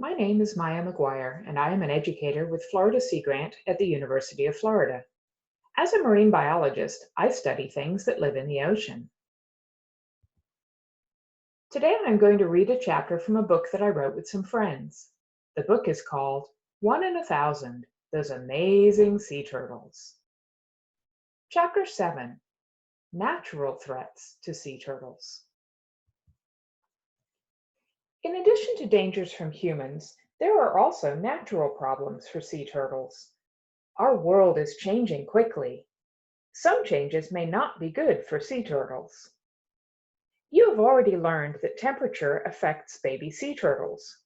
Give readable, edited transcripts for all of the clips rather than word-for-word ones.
My name is Maya McGuire, and I am an educator with Florida Sea Grant at the University of Florida. As a marine biologist, I study things that live in the ocean. Today I'm going to read a chapter from a book that I wrote with some friends. The book is called One in a Thousand, Those Amazing Sea Turtles. Chapter 7, Natural Threats to Sea Turtles. In addition to dangers from humans, there are also natural problems for sea turtles. Our world is changing quickly. Some changes may not be good for sea turtles. You have already learned that temperature affects baby sea turtles.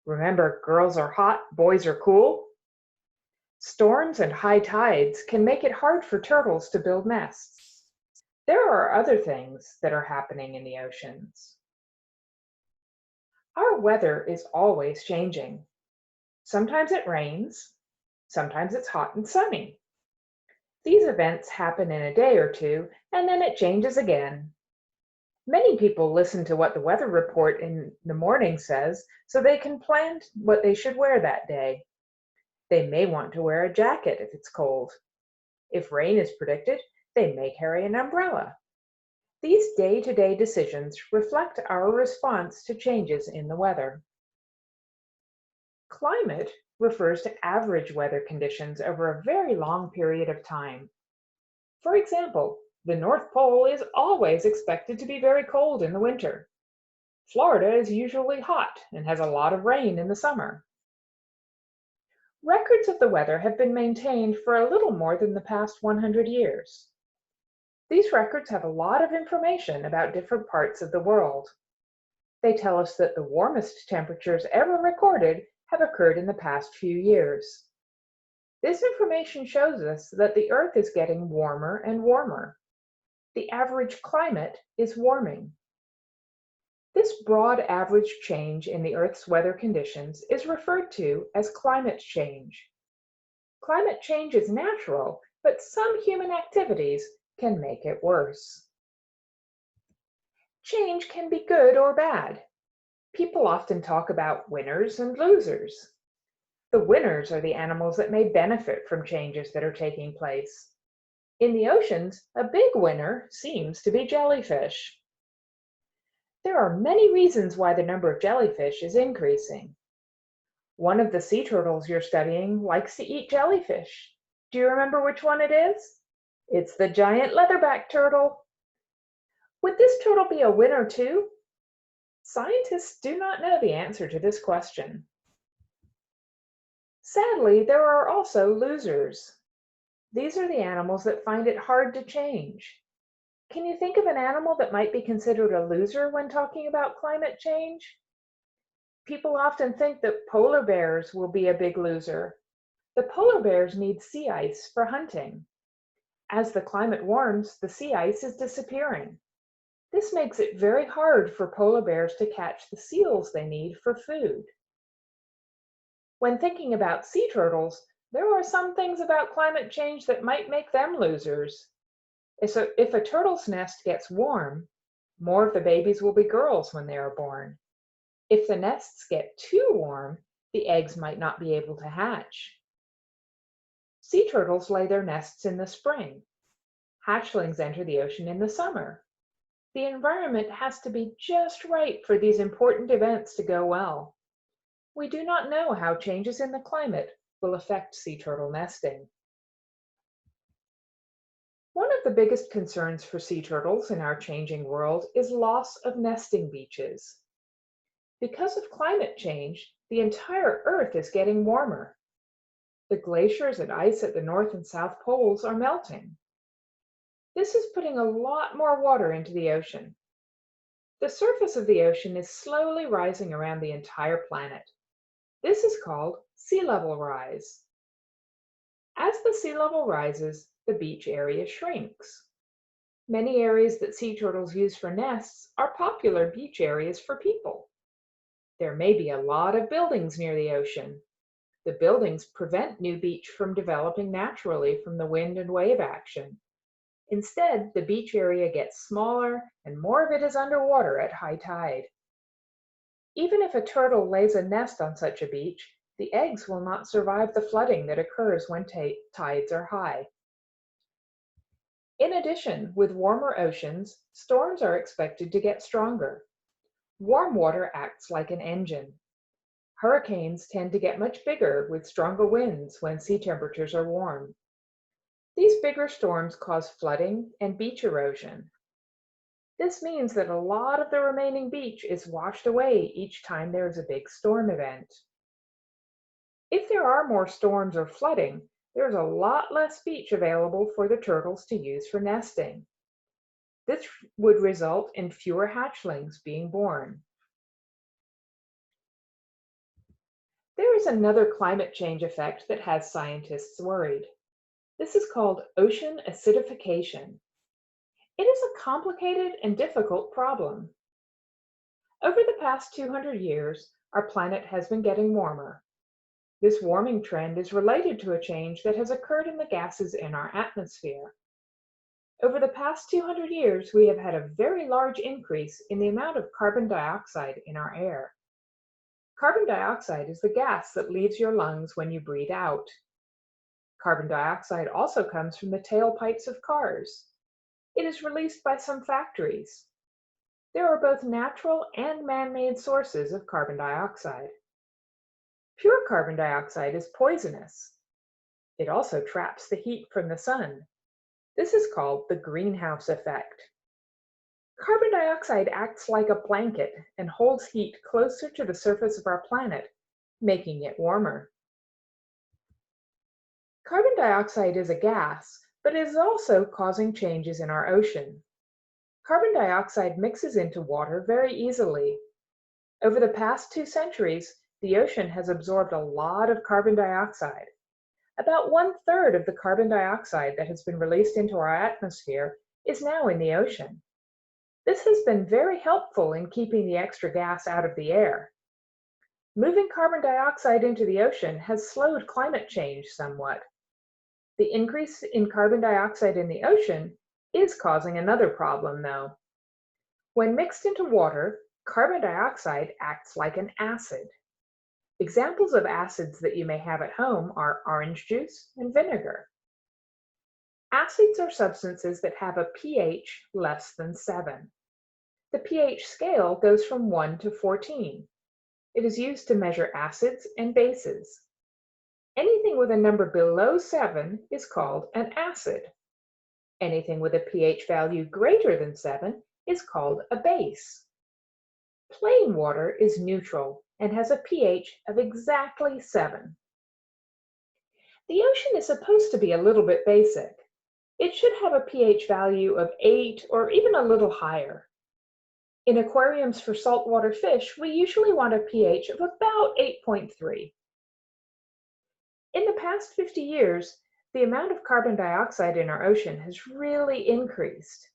Remember, girls are hot, boys are cool? Storms and high tides can make it hard for turtles to build nests. There are other things that are happening in the oceans. Our weather is always changing. Sometimes it rains, sometimes it's hot and sunny. These events happen in a day or two, and then it changes again. Many people listen to what the weather report in the morning says so they can plan what they should wear that day. They may want to wear a jacket if it's cold. If rain is predicted, they may carry an umbrella. These day-to-day decisions reflect our response to changes in the weather. Climate refers to average weather conditions over a very long period of time. For example, the North Pole is always expected to be very cold in the winter. Florida is usually hot and has a lot of rain in the summer. Records of the weather have been maintained for a little more than the past 100 years. These records have a lot of information about different parts of the world. They tell us that the warmest temperatures ever recorded have occurred in the past few years. This information shows us that the Earth is getting warmer and warmer. The average climate is warming. This broad average change in the Earth's weather conditions is referred to as climate change. Climate change is natural, but some human activities can make it worse. Change can be good or bad. People often talk about winners and losers. The winners are the animals that may benefit from changes that are taking place. In the oceans, a big winner seems to be jellyfish. There are many reasons why the number of jellyfish is increasing. One of the sea turtles you're studying likes to eat jellyfish. Do you remember which one it is? It's the giant leatherback turtle. Would this turtle be a winner too? Scientists do not know the answer to this question. Sadly, there are also losers. These are the animals that find it hard to change. Can you think of an animal that might be considered a loser when talking about climate change? People often think that polar bears will be a big loser. The polar bears need sea ice for hunting. As the climate warms, the sea ice is disappearing. This makes it very hard for polar bears to catch the seals they need for food. When thinking about sea turtles, there are some things about climate change that might make them losers. If a turtle's nest gets warm, more of the babies will be girls when they are born. If the nests get too warm, the eggs might not be able to hatch. Sea turtles lay their nests in the spring. Hatchlings enter the ocean in the summer. The environment has to be just right for these important events to go well. We do not know how changes in the climate will affect sea turtle nesting. One of the biggest concerns for sea turtles in our changing world is loss of nesting beaches. Because of climate change, the entire Earth is getting warmer. The glaciers and ice at the North and South poles are melting. This is putting a lot more water into the ocean. The surface of the ocean is slowly rising around the entire planet. This is called sea level rise. As the sea level rises, the beach area shrinks. Many areas that sea turtles use for nests are popular beach areas for people. There may be a lot of buildings near the ocean. The buildings prevent new beach from developing naturally from the wind and wave action. Instead, the beach area gets smaller and more of it is underwater at high tide. Even if a turtle lays a nest on such a beach, the eggs will not survive the flooding that occurs when tides are high. In addition, with warmer oceans, storms are expected to get stronger. Warm water acts like an engine. Hurricanes tend to get much bigger with stronger winds when sea temperatures are warm. These bigger storms cause flooding and beach erosion. This means that a lot of the remaining beach is washed away each time there is a big storm event. If there are more storms or flooding, there's a lot less beach available for the turtles to use for nesting. This would result in fewer hatchlings being born. There is another climate change effect that has scientists worried. This is called ocean acidification. It is a complicated and difficult problem. Over the past 200 years, our planet has been getting warmer. This warming trend is related to a change that has occurred in the gases in our atmosphere. Over the past 200 years, we have had a very large increase in the amount of carbon dioxide in our air. Carbon dioxide is the gas that leaves your lungs when you breathe out. Carbon dioxide also comes from the tailpipes of cars. It is released by some factories. There are both natural and man-made sources of carbon dioxide. Pure carbon dioxide is poisonous. It also traps the heat from the sun. This is called the greenhouse effect. Carbon dioxide acts like a blanket and holds heat closer to the surface of our planet, making it warmer. Carbon dioxide is a gas, but it is also causing changes in our ocean. Carbon dioxide mixes into water very easily. Over the past 2 centuries, the ocean has absorbed a lot of carbon dioxide. About 1/3 of the carbon dioxide that has been released into our atmosphere is now in the ocean. This has been very helpful in keeping the extra gas out of the air. Moving carbon dioxide into the ocean has slowed climate change somewhat. The increase in carbon dioxide in the ocean is causing another problem, though. When mixed into water, carbon dioxide acts like an acid. Examples of acids that you may have at home are orange juice and vinegar. Acids are substances that have a pH less than 7. The pH scale goes from 1 to 14. It is used to measure acids and bases. Anything with a number below 7 is called an acid. Anything with a pH value greater than 7 is called a base. Plain water is neutral and has a pH of exactly 7. The ocean is supposed to be a little bit basic. It should have a pH value of 8 or even a little higher. In aquariums for saltwater fish, we usually want a pH of about 8.3. In the past 50 years, the amount of carbon dioxide in our ocean has really increased.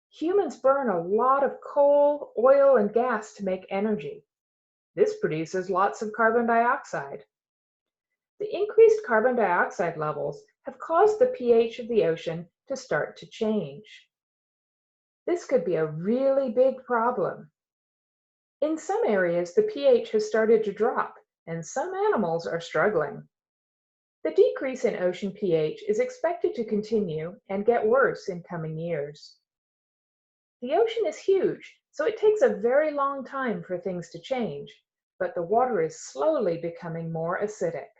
Humans burn a lot of coal, oil, and gas to make energy. This produces lots of carbon dioxide. The increased carbon dioxide levels have caused the pH of the ocean to start to change. This could be a really big problem. In some areas, the pH has started to drop, and some animals are struggling. The decrease in ocean pH is expected to continue and get worse in coming years. The ocean is huge, so it takes a very long time for things to change, but the water is slowly becoming more acidic.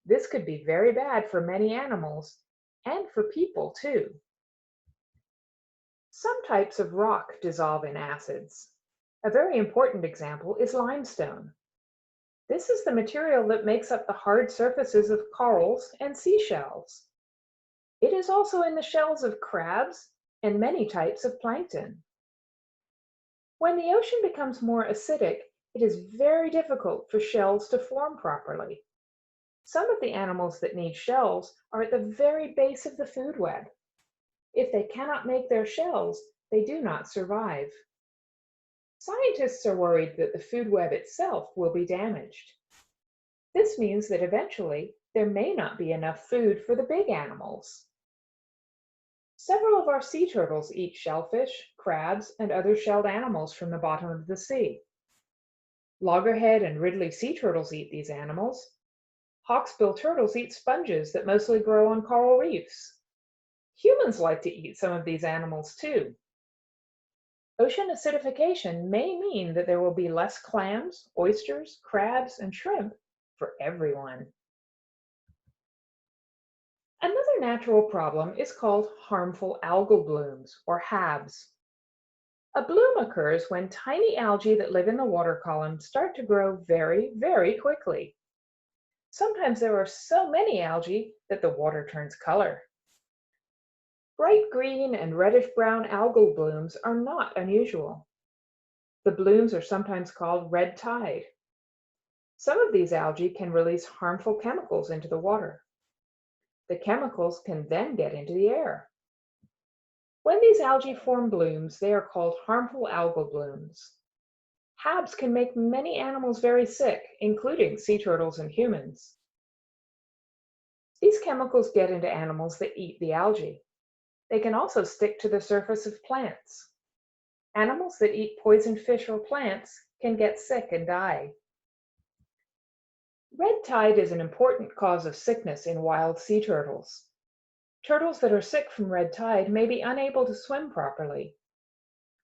This could be very bad for many animals and for people too. Some types of rock dissolve in acids. A very important example is limestone. This is the material that makes up the hard surfaces of corals and seashells. It is also in the shells of crabs and many types of plankton. When the ocean becomes more acidic, it is very difficult for shells to form properly. Some of the animals that need shells are at the very base of the food web. If they cannot make their shells, they do not survive. Scientists are worried that the food web itself will be damaged. This means that eventually there may not be enough food for the big animals. Several of our sea turtles eat shellfish, crabs, and other shelled animals from the bottom of the sea. Loggerhead and Ridley sea turtles eat these animals. Hawksbill turtles eat sponges that mostly grow on coral reefs. Humans like to eat some of these animals too. Ocean acidification may mean that there will be less clams, oysters, crabs, and shrimp for everyone. Another natural problem is called harmful algal blooms, or HABs. A bloom occurs when tiny algae that live in the water column start to grow very, very quickly. Sometimes there are so many algae that the water turns color. Bright green and reddish-brown algal blooms are not unusual. The blooms are sometimes called red tide. Some of these algae can release harmful chemicals into the water. The chemicals can then get into the air. When these algae form blooms, they are called harmful algal blooms. HABs can make many animals very sick, including sea turtles and humans. These chemicals get into animals that eat the algae. They can also stick to the surface of plants. Animals that eat poisoned fish or plants can get sick and die. Red tide is an important cause of sickness in wild sea turtles. Turtles that are sick from red tide may be unable to swim properly.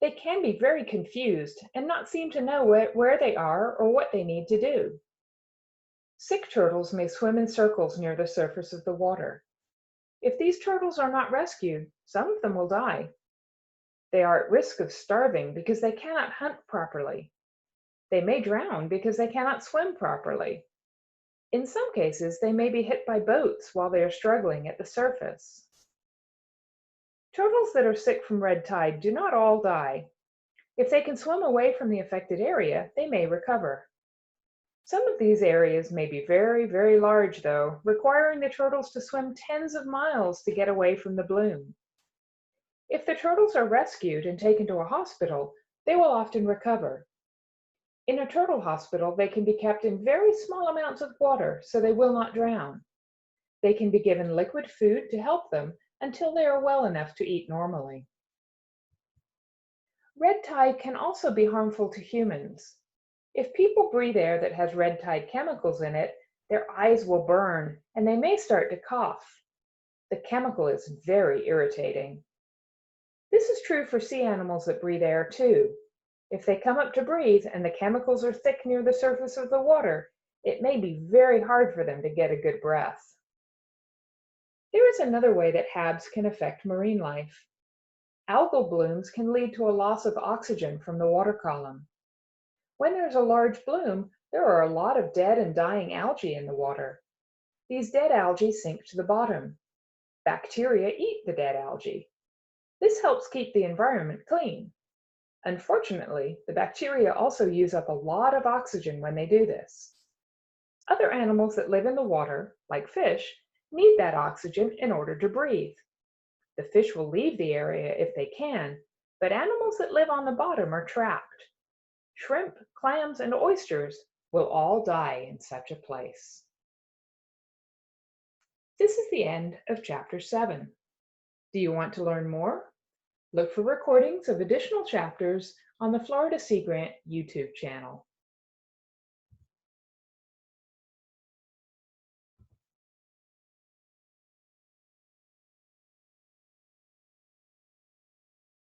They can be very confused and not seem to know where they are or what they need to do. Sick turtles may swim in circles near the surface of the water. If these turtles are not rescued, some of them will die. They are at risk of starving because they cannot hunt properly. They may drown because they cannot swim properly. In some cases, they may be hit by boats while they are struggling at the surface. Turtles that are sick from red tide do not all die. If they can swim away from the affected area, they may recover. Some of these areas may be very, very large, though, requiring the turtles to swim tens of miles to get away from the bloom. If the turtles are rescued and taken to a hospital, they will often recover. In a turtle hospital, they can be kept in very small amounts of water so they will not drown. They can be given liquid food to help them until they are well enough to eat normally. Red tide can also be harmful to humans. If people breathe air that has red tide chemicals in it, their eyes will burn and they may start to cough. The chemical is very irritating. This is true for sea animals that breathe air too. If they come up to breathe and the chemicals are thick near the surface of the water, it may be very hard for them to get a good breath. There is another way that HABs can affect marine life. Algal blooms can lead to a loss of oxygen from the water column. When there's a large bloom, there are a lot of dead and dying algae in the water. These dead algae sink to the bottom. Bacteria eat the dead algae. This helps keep the environment clean. Unfortunately, the bacteria also use up a lot of oxygen when they do this. Other animals that live in the water, like fish, need that oxygen in order to breathe. The fish will leave the area if they can, but animals that live on the bottom are trapped. Shrimp, clams, and oysters will all die in such a place. This is the end of Chapter 7. Do you want to learn more? Look for recordings of additional chapters on the Florida Sea Grant YouTube channel.